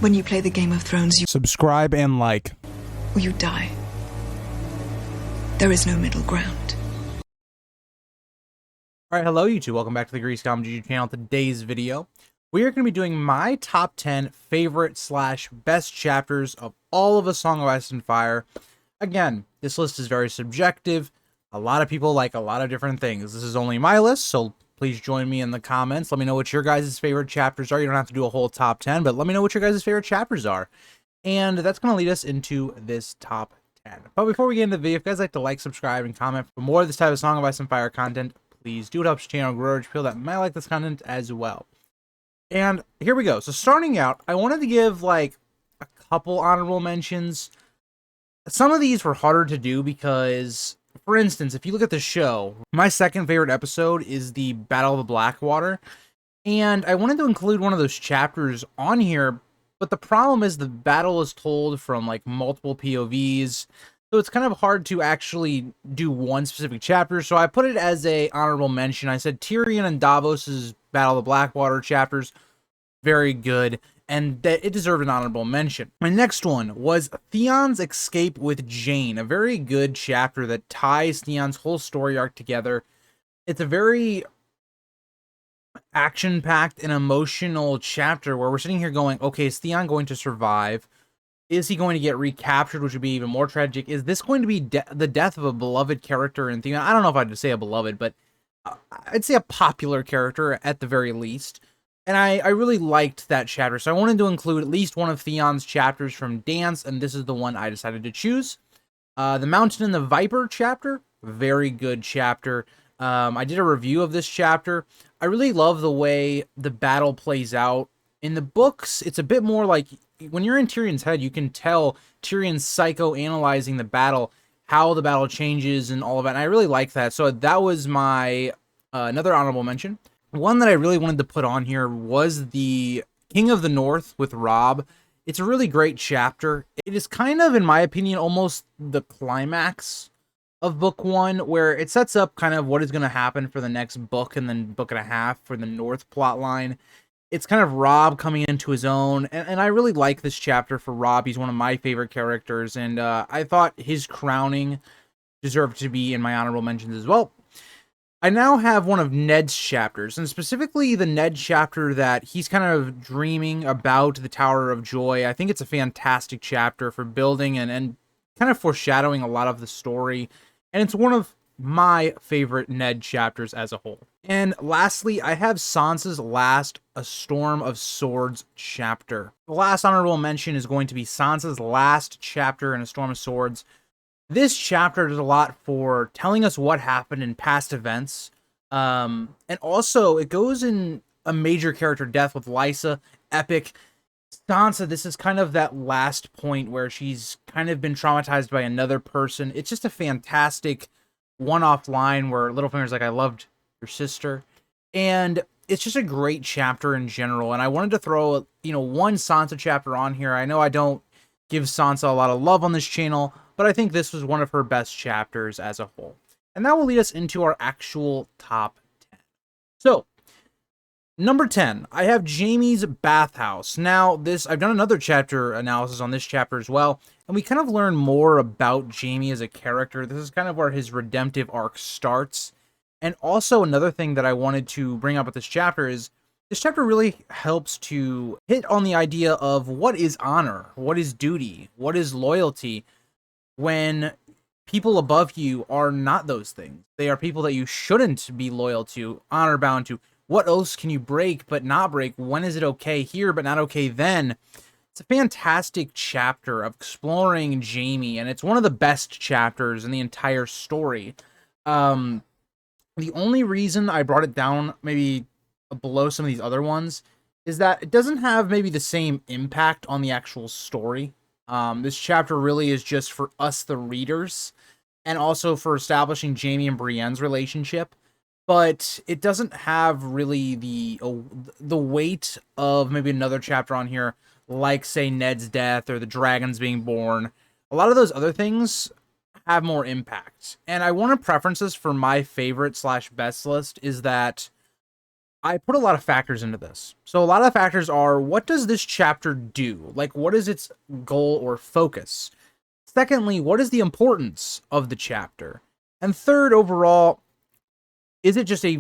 When you play the Game of Thrones, you Subscribe and like. or you die. There is no middle ground. Alright, hello YouTube, welcome back to the Grease Comedy channel. Today's video, we are going to be doing my top 10 favorite / best chapters of all of A Song of Ice and Fire. Again, this list is very subjective. A lot of people like a lot of different things. This is only my list, so please join me in the comments. Let me know what your guys' favorite chapters are. You don't have to do a whole top 10, but let me know what your guys' favorite chapters are. And that's going to lead us into this top 10. But before we get into the video, if you guys like to like, subscribe, and comment for more of this type of Song of Ice and Fire content, please do. It helps the channel grow. People that might like this content as well. And here we go. So starting out, I wanted to give like a couple honorable mentions. Some of these were harder to do because, for instance, if you look at the show, my second favorite episode is the Battle of the Blackwater. And I wanted to include one of those chapters on here, but the problem is the battle is told from like multiple POVs. So it's kind of hard to actually do one specific chapter. So I put it as a honorable mention. I said Tyrion and Davos's Battle of the Blackwater chapters, very good, and that it deserved an honorable mention. My next one was Theon's escape with Jane, a very good chapter that ties Theon's whole story arc together. It's a very action-packed and emotional chapter where we're sitting here going, okay, is Theon going to survive? Is he going to get recaptured, which would be even more tragic? Is this going to be the death of a beloved character in Theon? I don't know if I'd say a beloved, but I'd say a popular character at the very least. And I really liked that chapter, so I wanted to include at least one of Theon's chapters from Dance, and this is the one I decided to choose. The Mountain and the Viper chapter, very good chapter. I did a review of this chapter. I really love the way the battle plays out. In the books, it's a bit more like, when you're in Tyrion's head, you can tell Tyrion's psycho-analyzing the battle, how the battle changes and all of that, and I really like that. So that was my another honorable mention. One that I really wanted to put on here was the King of the North with Robb. It's a really great chapter. It is kind of, in my opinion, almost the climax of book one, where it sets up kind of what is going to happen for the next book and then book and a half for the North plot line. It's kind of Robb coming into his own, and I really like this chapter for Robb. He's one of my favorite characters, and I thought his crowning deserved to be in my honorable mentions as well. I now have one of Ned's chapters, and specifically the Ned chapter that he's kind of dreaming about the Tower of Joy. I think it's a fantastic chapter for building and kind of foreshadowing a lot of the story, and it's one of my favorite Ned chapters as a whole. And lastly, I have Sansa's last A Storm of Swords chapter. The last honorable mention is going to be Sansa's last chapter in A Storm of Swords. This chapter does a lot for telling us what happened in past events. And also, it goes in a major character death with Lysa, epic. Sansa, this is kind of that last point where she's kind of been traumatized by another person. It's just a fantastic one-off line where Littlefinger's like, I loved your sister. And it's just a great chapter in general. And I wanted to throw, one Sansa chapter on here. I know I don't give Sansa a lot of love on this channel, but I think this was one of her best chapters as a whole. And that will lead us into our actual top 10. So, number 10, I have Jaime's bathhouse. Now, I've done another chapter analysis on this chapter as well, and we kind of learn more about Jaime as a character. This is kind of where his redemptive arc starts. And also another thing that I wanted to bring up with this chapter is, this chapter really helps to hit on the idea of what is honor, what is duty, what is loyalty, when people above you are not those things. They are people that you shouldn't be loyal to, honor bound to. What oaths can you break but not break? When is it okay here but not okay then? It's a fantastic chapter of exploring Jaime, and it's one of the best chapters in the entire story. The only reason I brought it down maybe below some of these other ones is that it doesn't have maybe the same impact on the actual story. This chapter really is just for us, the readers, and also for establishing Jaime and Brienne's relationship. But it doesn't have really the weight of maybe another chapter on here, like, say, Ned's death or the dragons being born. A lot of those other things have more impact. And I want to preference this for my favorite / best list is that I put a lot of factors into this. So a lot of the factors are, what does this chapter do? Like, what is its goal or focus? Secondly, what is the importance of the chapter? And third, overall, is it just a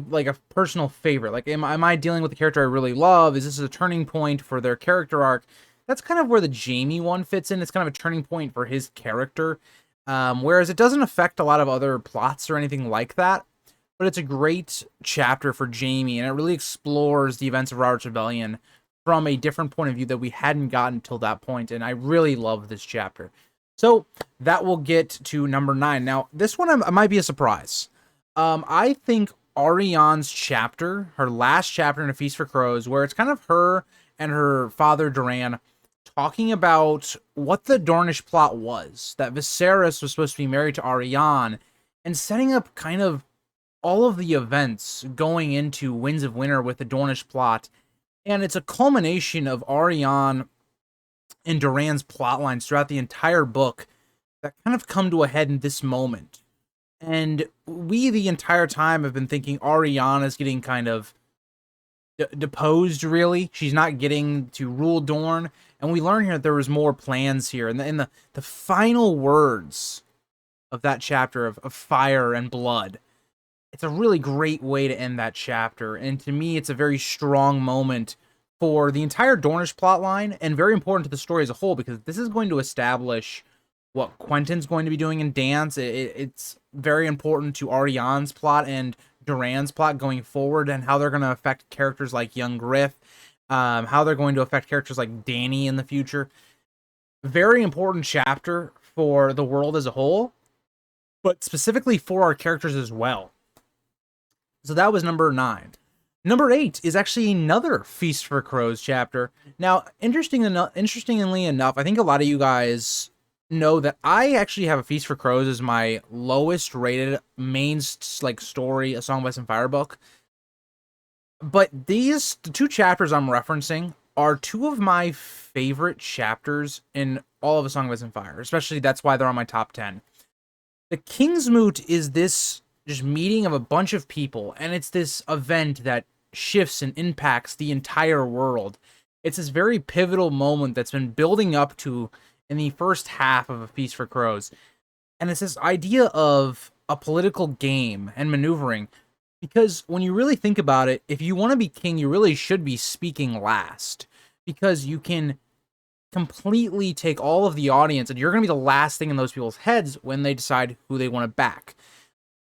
personal favorite? Like, am I dealing with a character I really love? Is this a turning point for their character arc? That's kind of where the Jaime one fits in. It's kind of a turning point for his character. Whereas it doesn't affect a lot of other plots or anything like that. But it's a great chapter for Jaime, and it really explores the events of Robert's Rebellion from a different point of view that we hadn't gotten till that point, and I really love this chapter. So that will get to number 9. Now, this one might be a surprise. I think Ariane's chapter, her last chapter in A Feast for Crows, where it's kind of her and her father Doran talking about what the Dornish plot was, that Viserys was supposed to be married to Ariane, and setting up kind of all of the events going into Winds of Winter with the Dornish plot. And it's a culmination of Ariane and Doran's plot lines throughout the entire book that kind of come to a head in this moment. And we, the entire time, have been thinking Ariane is getting kind of deposed, really. She's not getting to rule Dorne. And we learn here that there was more plans here. And in the final words of that chapter of fire and blood, it's a really great way to end that chapter. And to me, it's a very strong moment for the entire Dornish plotline and very important to the story as a whole, because this is going to establish what Quentin's going to be doing in Dance. It's very important to Ariane's plot and Doran's plot going forward, and how they're going to affect characters like young Griff, how they're going to affect characters like Dany in the future. Very important chapter for the world as a whole, but specifically for our characters as well. So that was number 9. Number 8 is actually another Feast for Crows chapter. Now, interestingly enough, I think a lot of you guys know that I actually have A Feast for Crows as my lowest rated main story, A Song of Ice and Fire book. But the 2 chapters I'm referencing are 2 of my favorite chapters in all of A Song of Ice and Fire. Especially, that's why they're on my top 10. The Kingsmoot is this just meeting of a bunch of people, and it's this event that shifts and impacts the entire world. It's this very pivotal moment that's been building up to in the first half of A Feast for Crows. And it's this idea of a political game and maneuvering. Because when you really think about it, if you want to be king, you really should be speaking last. Because you can completely take all of the audience, and you're going to be the last thing in those people's heads when they decide who they want to back.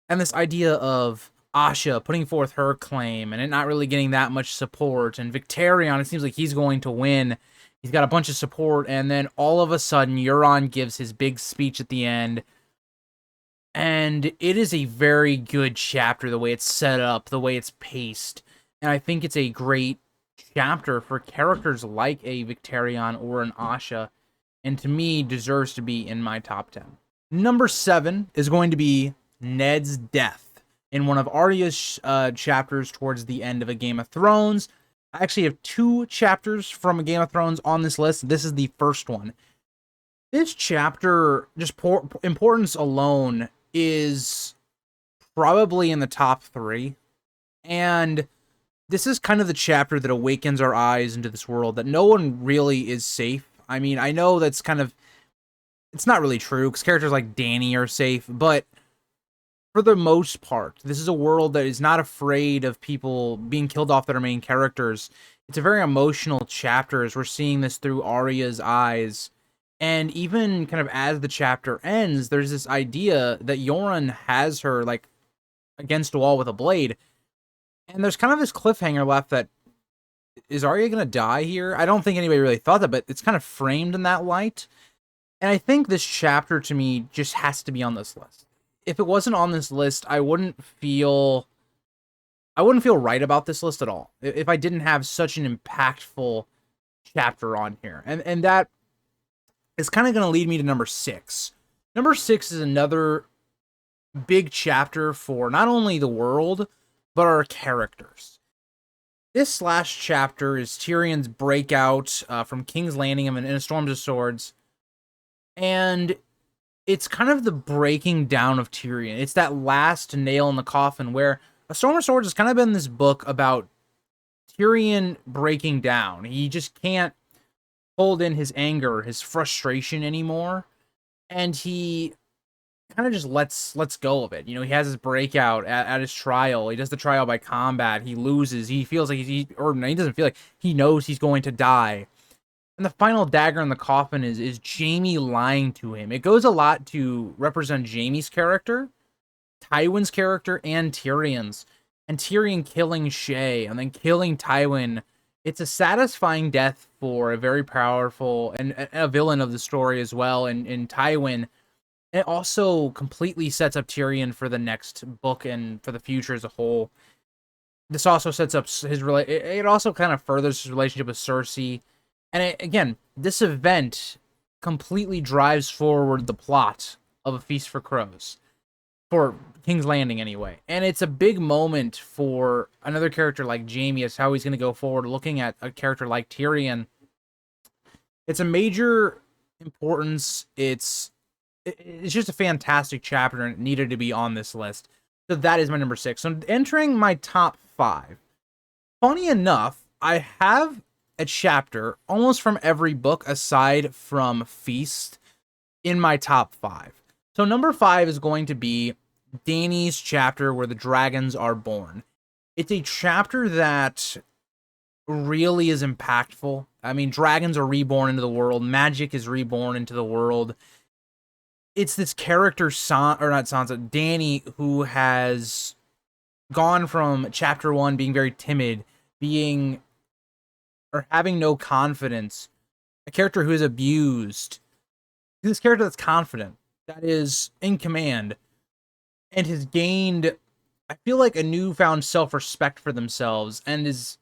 And this idea of Asha putting forth her claim and it not really getting that much support, and Victarion, it seems like he's going to win. He's got a bunch of support, and then all of a sudden Euron gives his big speech at the end. And it is a very good chapter, the way it's set up, the way it's paced. And I think it's a great chapter for characters like a Victarion or an Asha, and to me deserves to be in my top 10. Number 7 is going to be Ned's death in one of Arya's chapters towards the end of A Game of Thrones. I actually have 2 chapters from A Game of Thrones on this list. This is the first one. This chapter, just importance alone, is probably in the top 3. And this is kind of the chapter that awakens our eyes into this world, that no one really is safe. I mean, I know that's kind of, it's not really true, because characters like Dany are safe, but for the most part, this is a world that is not afraid of people being killed off that are main characters. It's a very emotional chapter as we're seeing this through Arya's eyes. And even kind of as the chapter ends, there's this idea that Euron has her like against a wall with a blade. And there's kind of this cliffhanger left that, is Arya going to die here? I don't think anybody really thought that, but it's kind of framed in that light. And I think this chapter to me just has to be on this list. If it wasn't on this list, I wouldn't feel right about this list at all if I didn't have such an impactful chapter on here. And that is kind of going to lead me to number 6. Number 6 is another big chapter for not only the world, but our characters. This last chapter is Tyrion's breakout from King's Landing in A Storm of Swords. And it's kind of the breaking down of Tyrion. It's that last nail in the coffin where A Storm of Swords has kind of been this book about Tyrion breaking down. He just can't hold in his anger, his frustration anymore, and he kind of just lets go of it. You know, he has his breakout at his trial. He does the trial by combat. He loses. He feels like or no, he doesn't feel like, he knows he's going to die. And the final dagger in the coffin is Jaime lying to him. It goes a lot to represent Jaime's character, Tywin's character, and Tyrion's. And Tyrion killing Shay and then killing Tywin. It's a satisfying death for a very powerful and a villain of the story as well. And in Tywin, it also completely sets up Tyrion for the next book and for the future as a whole. This also sets up his it also kind of furthers his relationship with Cersei. And again, this event completely drives forward the plot of A Feast for Crows. For King's Landing, anyway. And it's a big moment for another character like Jaime, as how he's going to go forward, looking at a character like Tyrion. It's a major importance. It's just a fantastic chapter, and it needed to be on this list. So that is my number 6. So entering my top 5. Funny enough, I have a chapter almost from every book aside from Feast in my top 5. So number 5 is going to be Dany's chapter where the dragons are born. It's a chapter that really is impactful. I mean, dragons are reborn into the world. Magic is reborn into the world. It's this character, Dany, who has gone from chapter 1 being very timid, having no confidence, a character who is abused, to this character that's confident, that is in command, and has gained, I feel like, a newfound self-respect for themselves. And is,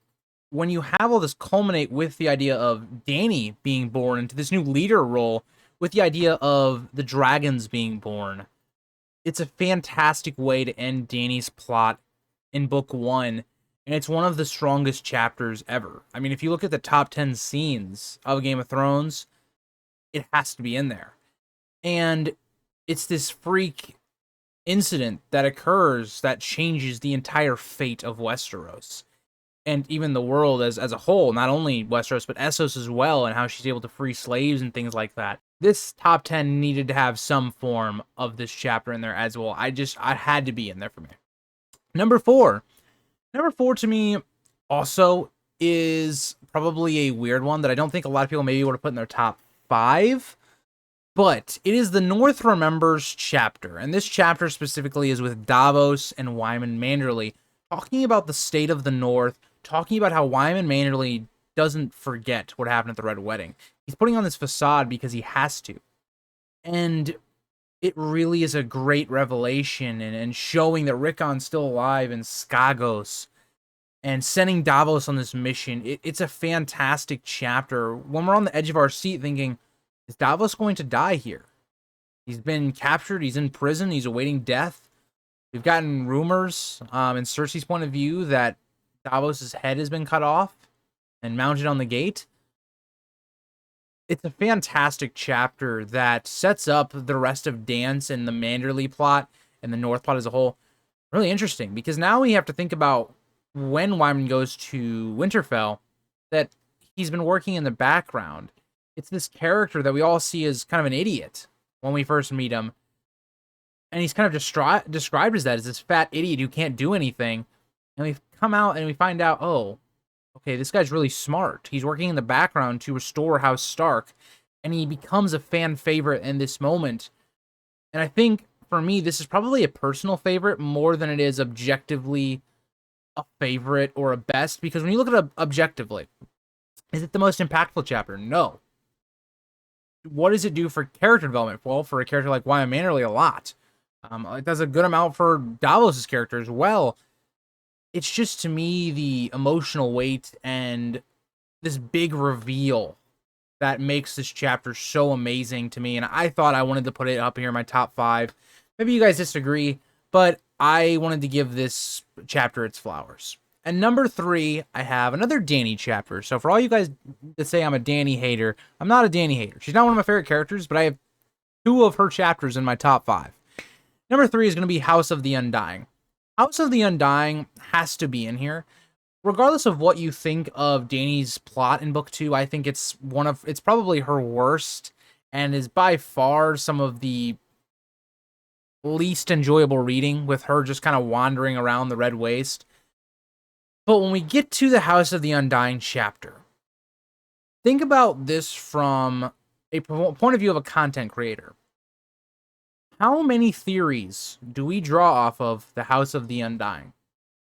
when you have all this culminate with the idea of Dany being born into this new leader role, with the idea of the dragons being born, it's a fantastic way to end Dany's plot in book 1. And it's one of the strongest chapters ever. I mean, if you look at the top 10 scenes of Game of Thrones, it has to be in there. And it's this freak incident that occurs that changes the entire fate of Westeros. And even the world as a whole, not only Westeros, but Essos as well, and how she's able to free slaves and things like that. This top 10 needed to have some form of this chapter in there as well. I had to be in there for me. Number 4. Number 4 to me also is probably a weird one that I don't think a lot of people maybe would have put in their top 5. But it is the North Remembers chapter. And this chapter specifically is with Davos and Wyman Manderly talking about the state of the North, talking about how Wyman Manderly doesn't forget what happened at the Red Wedding. He's putting on this facade because he has to. And it really is a great revelation and showing that Rickon's still alive in Skagos and sending Davos on this mission. It's a fantastic chapter. When we're on the edge of our seat thinking, is Davos going to die here? He's been captured. He's in prison. He's awaiting death. We've gotten rumors, in Cersei's point of view, that Davos' head has been cut off and mounted on the gate. It's a fantastic chapter that sets up the rest of Dance and the Manderly plot and the North plot as a whole. Really interesting, because now we have to think about when Wyman goes to Winterfell, that he's been working in the background. It's this character that we all see as kind of an idiot when we first meet him. And he's kind of described as that, as this fat idiot who can't do anything. And we come out and we find out, oh, okay, this guy's really smart. He's working in the background to restore House Stark. And he becomes a fan favorite in this moment. And I think, for me, this is probably a personal favorite more than it is objectively a favorite or a best. Because when you look at it objectively, is it the most impactful chapter? No. What does it do for character development? Well, for a character like Wyman Manderly, a lot. It does a good amount for Davos' character as well. It's just, to me, the emotional weight and this big reveal that makes this chapter so amazing to me. And I thought I wanted to put it up here in my top 5. Maybe you guys disagree, but I wanted to give this chapter its flowers. And number 3, I have another Dany chapter. So for all you guys that say I'm a Dany hater, I'm not a Dany hater. She's not one of my favorite characters, but I have 2 of her chapters in my top 5. Number 3 is going to be House of the Undying. House of the Undying has to be in here. regardless of what you think of Dany's plot in book 2, I think it's probably her worst and is by far some of the least enjoyable reading, with her just kind of wandering around the Red Waste. But when we get to the House of the Undying chapter, think about this from a point of view of a content creator. How many theories do we draw off of the House of the Undying?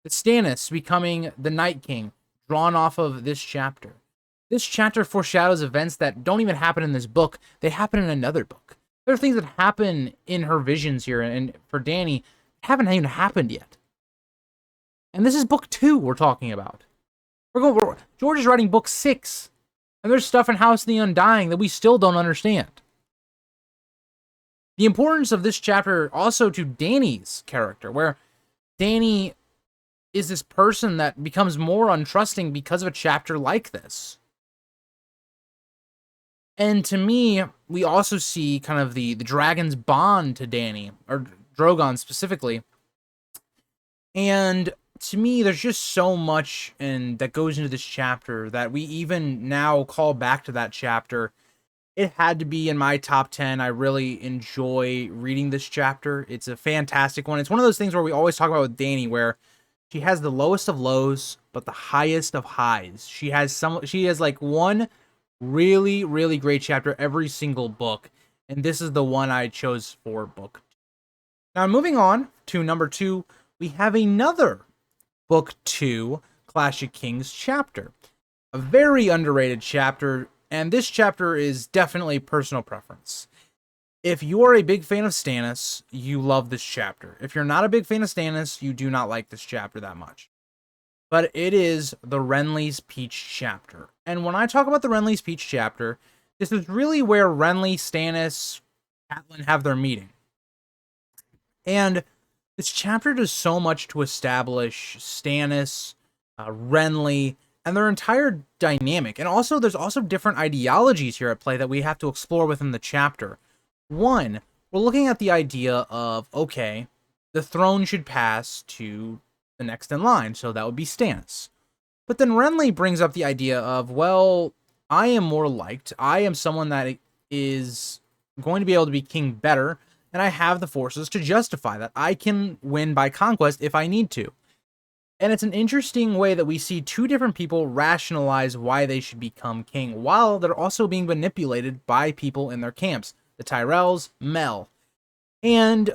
The Stannis becoming the Night King, drawn off of this chapter. This chapter foreshadows events that don't even happen in this book. They happen in another book. There are things that happen in her visions here, and for Dany, haven't even happened yet. And this is book 2 we're talking about. George is writing book 6, and there's stuff in House of the Undying that we still don't understand. The importance of this chapter also to Dany's character, where Dany is this person that becomes more untrusting because of a chapter like this. And to me, we also see kind of the dragon's bond to Dany, or Drogon specifically. And to me, there's just so much that goes into this chapter that we even now call back to that chapter. It had to be in my top 10. I really enjoy reading this chapter. It's a fantastic one. It's one of those things where we always talk about with Dany, where she has the lowest of lows, but the highest of highs. She has like one really, really great chapter every single book, and this is the one I chose for book 2. Now, moving on to number 2, we have another book 2 Clash of Kings chapter. A very underrated chapter, and this chapter is definitely personal preference. If you are a big fan of Stannis, you love this chapter. If you're not a big fan of Stannis, you do not like this chapter that much. But it is the Renly's Peach chapter. And when I talk about the Renly's Peach chapter, this is really where Renly, Stannis, Catelyn have their meeting. And this chapter does so much to establish Stannis, Renly, and their entire dynamic. And also, there's also different ideologies here at play that we have to explore within the chapter. One, we're looking at the idea of, okay, the throne should pass to the next in line, so that would be Stannis. But then Renly brings up the idea of, well, I am more liked. I am someone that is going to be able to be king better, and I have the forces to justify that. I can win by conquest if I need to. And it's an interesting way that we see two different people rationalize why they should become king, while they're also being manipulated by people in their camps. The Tyrells, Mel. And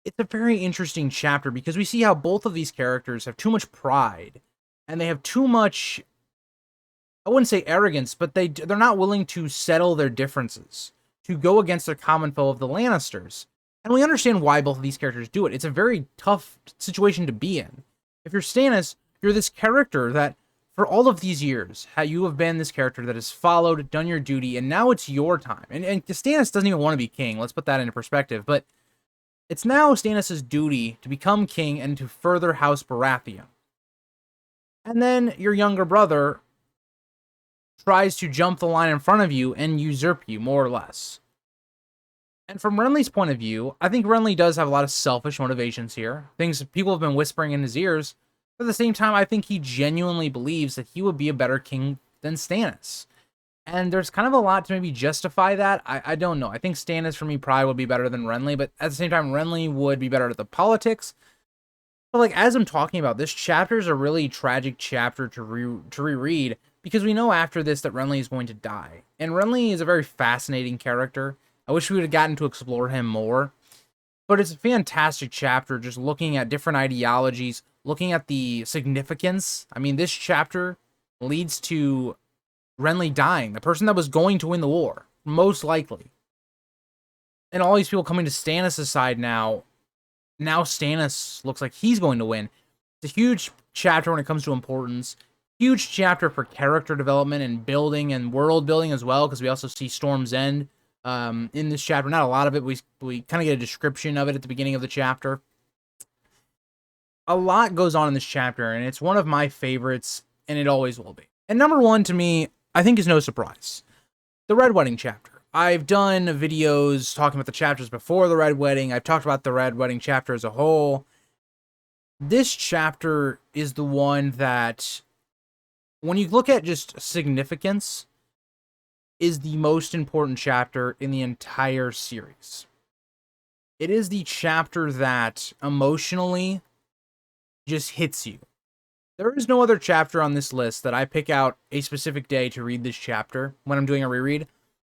it's a very interesting chapter because we see how both of these characters have too much pride, and they have too much, I wouldn't say arrogance, but they're not willing to settle their differences, to go against their common foe of the Lannisters. And we understand why both of these characters do it. It's a very tough situation to be in. If you're Stannis, you're this character that, for all of these years, how you have been this character that has followed, done your duty, and now it's your time. And Stannis doesn't even want to be king. Let's put that into perspective. But it's now Stannis' duty to become king and to further House Baratheon. And then your younger brother tries to jump the line in front of you and usurp you, more or less. And from Renly's point of view, I think Renly does have a lot of selfish motivations here. Things people have been whispering in his ears. But at the same time, I think he genuinely believes that he would be a better king than Stannis. And there's kind of a lot to maybe justify that. I don't know. I think Stannis, for me, probably would be better than Renly. But at the same time, Renly would be better at the politics. But like, as I'm talking about, this chapter is a really tragic chapter to reread. Because we know after this that Renly is going to die. And Renly is a very fascinating character. I wish we would have gotten to explore him more. But it's a fantastic chapter, just looking at different ideologies, looking at the significance. I mean, this chapter leads to Renly dying, the person that was going to win the war, most likely. And all these people coming to Stannis' side now. Now Stannis looks like he's going to win. It's a huge chapter when it comes to importance. Huge chapter for character development and building and world building as well, because we also see Storm's End in this chapter. Not a lot of it. We kind of get a description of it at the beginning of the chapter. A lot goes on in this chapter, and it's one of my favorites, and it always will be. And number 1, to me, I think is no surprise. The Red Wedding chapter. I've done videos talking about the chapters before the Red Wedding. I've talked about the Red Wedding chapter as a whole. this chapter is the one that, when you look at just significance, is the most important chapter in the entire series. It is the chapter that emotionally just hits you. There is no other chapter on this list that I pick out a specific day to read this chapter when I'm doing a reread.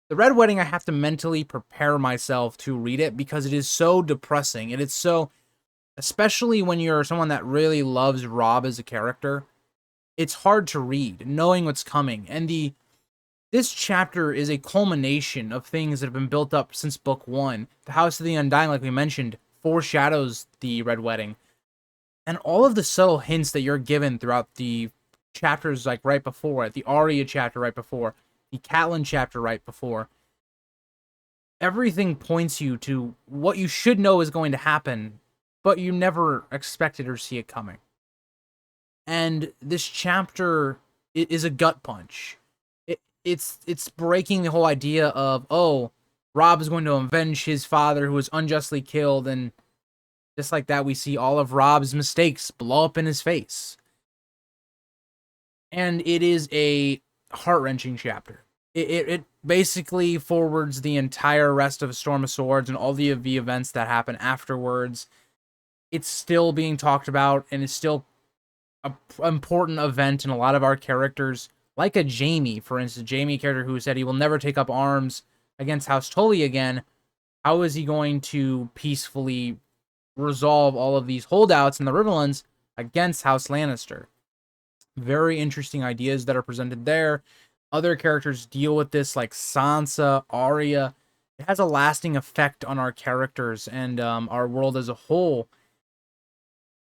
The Red Wedding, I have to mentally prepare myself to read it because it is so depressing. And it's so, especially when you're someone that really loves Robb as a character, it's hard to read, knowing what's coming. And this chapter is a culmination of things that have been built up since book 1. The House of the Undying, like we mentioned, foreshadows the Red Wedding. And all of the subtle hints that you're given throughout the chapters, like right before it, the Arya chapter right before, the Catelyn chapter right before, everything points you to what you should know is going to happen, but you never expected or see it coming. And this chapter is a gut punch. It's breaking the whole idea of, oh, Robb is going to avenge his father who was unjustly killed, and just like that, we see all of Robb's mistakes blow up in his face. And it is a heart-wrenching chapter. It basically forwards the entire rest of Storm of Swords and all the events that happen afterwards. It's still being talked about, and it's still an important event in a lot of our characters. Like a Jaime, for instance, Jaime, a character who said he will never take up arms against House Tully again. How is he going to peacefully resolve all of these holdouts in the Riverlands against House Lannister? Very interesting ideas that are presented there. Other characters deal with this, like Sansa, Arya. It has a lasting effect on our characters and our world as a whole.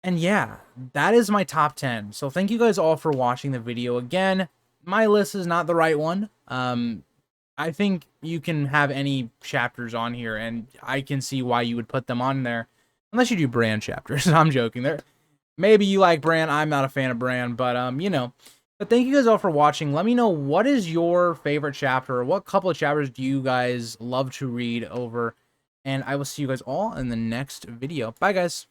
And yeah, that is my top 10. So thank you guys all for watching the video. Again, my list is not the right one. I think you can have any chapters on here, and I can see why you would put them on there. Unless you do Bran chapters. I'm joking there. Maybe you like Bran. I'm not a fan of Bran, but you know. But thank you guys all for watching. Let me know, what is your favorite chapter, or what couple of chapters do you guys love to read over? And I will see you guys all in the next video. Bye, guys.